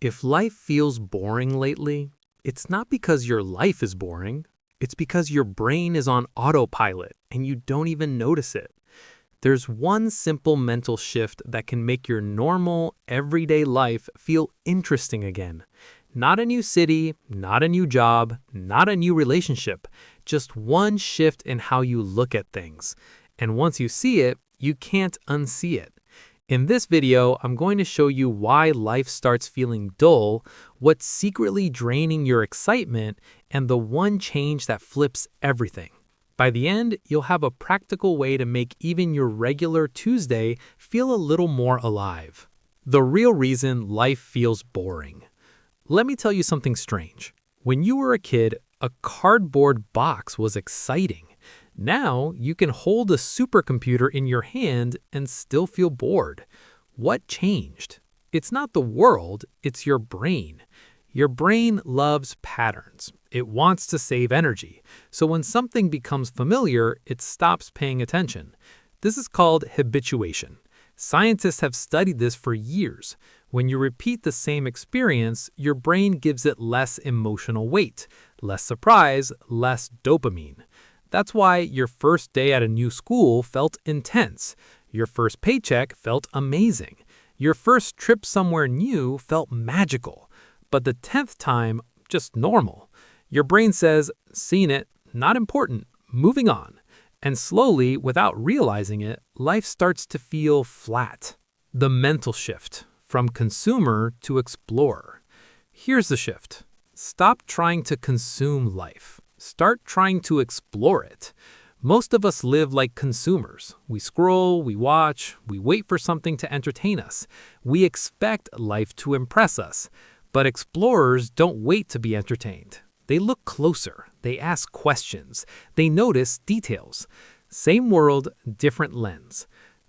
If life feels boring lately, it's not because your life is boring. It's because your brain is on autopilot and you don't even notice it. There's one simple mental shift that can make your normal, everyday life feel interesting again. Not a new city, not a new job, not a new relationship, just one shift in how you look at things. And once you see it, you can't unsee it. In this video, I'm going to show you why life starts feeling dull, what's secretly draining your excitement, and the one change that flips everything. By the end, you'll have a practical way to make even your regular Tuesday feel a little more alive. The real reason life feels boring. Let me tell you something strange. When you were a kid, a cardboard box was exciting. Now, you can hold a supercomputer in your hand and still feel bored. What changed? It's not the world, it's your brain. Your brain loves patterns. It wants to save energy. So when something becomes familiar, it stops paying attention. This is called habituation. Scientists have studied this for years. When you repeat the same experience, your brain gives it less emotional weight, less surprise, less dopamine. That's why your first day at a new school felt intense. Your first paycheck felt amazing. Your first trip somewhere new felt magical. But the 10th time, just normal. Your brain says, seen it, not important, moving on. And slowly, without realizing it, life starts to feel flat. The mental shift, from consumer to explorer. Here's the shift. Stop trying to consume life. Start trying to explore it. Most of us live like consumers. We scroll, we watch, we wait for something to entertain us. We expect life to impress us. But explorers don't wait to be entertained. They look closer. They ask questions. They notice details. Same world, different lens.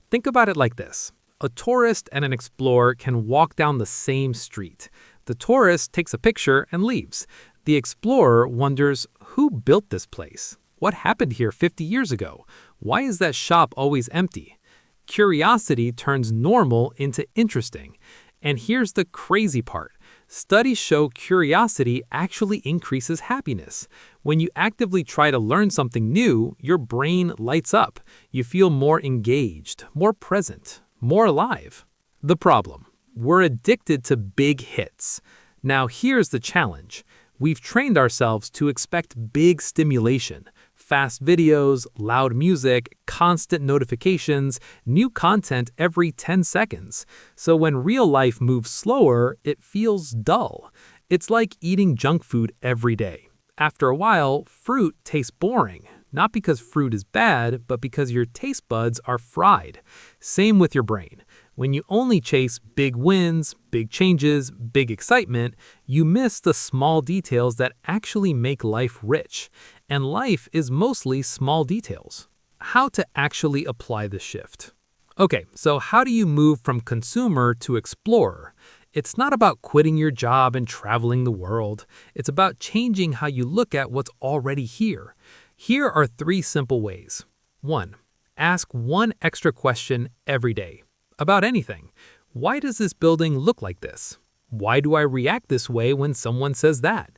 Think about it like this. A tourist and an explorer can walk down the same street. The tourist takes a picture and leaves. The explorer wonders, who built this place? What happened here 50 years ago? Why is that shop always empty? Curiosity turns normal into interesting. And here's the crazy part. Studies show curiosity actually increases happiness. When you actively try to learn something new, your brain lights up. You feel more engaged, more present, more alive. The problem: we're addicted to big hits. Now here's the challenge. We've trained ourselves to expect big stimulation. Fast videos, loud music, constant notifications, new content every 10 seconds. So when real life moves slower, it feels dull. It's like eating junk food every day. After a while, fruit tastes boring. Not because fruit is bad, but because your taste buds are fried. Same with your brain. When you only chase big wins, big changes, big excitement, you miss the small details that actually make life rich. And life is mostly small details. How to actually apply this shift? Okay, so how do you move from consumer to explorer? It's not about quitting your job and traveling the world. It's about changing how you look at what's already here. Here are 3 simple ways. 1. Ask one extra question every day. About anything. Why does this building look like this? Why do I react this way when someone says that?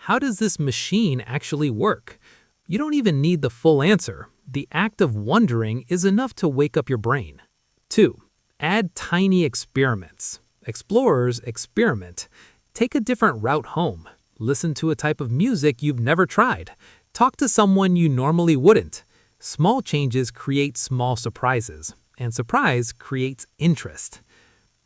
How does this machine actually work? You don't even need the full answer. The act of wondering is enough to wake up your brain. 2. Add tiny experiments. Explorers experiment. Take a different route home. Listen to a type of music you've never tried. Talk to someone you normally wouldn't. Small changes create small surprises, and surprise creates interest.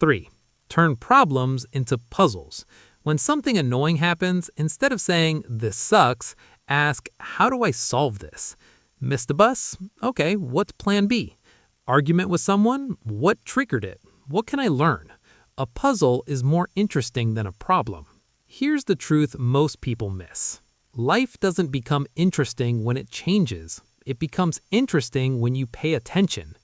3. Turn problems into puzzles. When something annoying happens, instead of saying, this sucks, ask, how do I solve this? Missed the bus? Okay, what's plan B? Argument with someone? What triggered it? What can I learn? A puzzle is more interesting than a problem. Here's the truth most people miss. Life doesn't become interesting when it changes. It becomes interesting when you pay attention.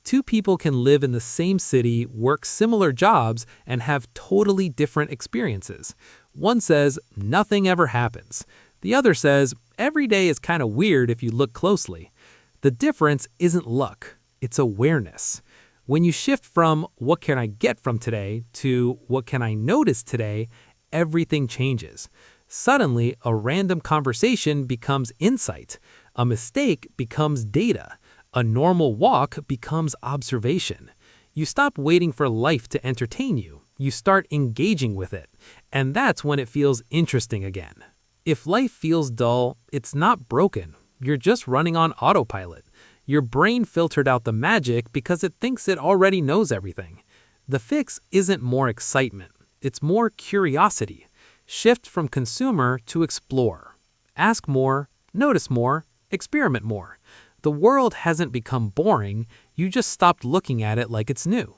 2 people can live in the same city, work similar jobs, and have totally different experiences. One says, nothing ever happens. The other says, every day is kind of weird if you look closely. The difference isn't luck, it's awareness. When you shift from what can I get from today to what can I notice today, everything changes. Suddenly, a random conversation becomes insight. A mistake becomes data. A normal walk becomes observation. You stop waiting for life to entertain you. You start engaging with it. And that's when it feels interesting again. If life feels dull, it's not broken. You're just running on autopilot. Your brain filtered out the magic because it thinks it already knows everything. The fix isn't more excitement. It's more curiosity. Shift from consumer to explore. Ask more, notice more, experiment more. The world hasn't become boring. You just stopped looking at it like it's new.